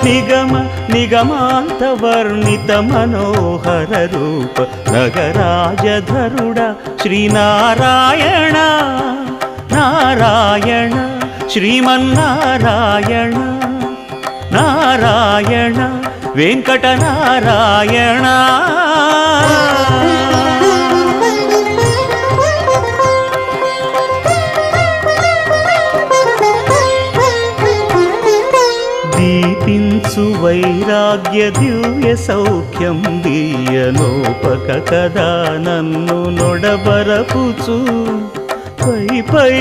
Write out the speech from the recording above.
నిగమ నిగమాంతవర్ణిత మనోహర రూప నగరాజధరుడ శ్రీనారాయణ నారాయణ శ్రీమన్నారాయణ నారాయణ వెంకటనారాయణ. దీపించు వైరాగ్య దివ్య సౌఖ్యం దీయనోపక కదా నన్ను నొడబరపుచు పై పై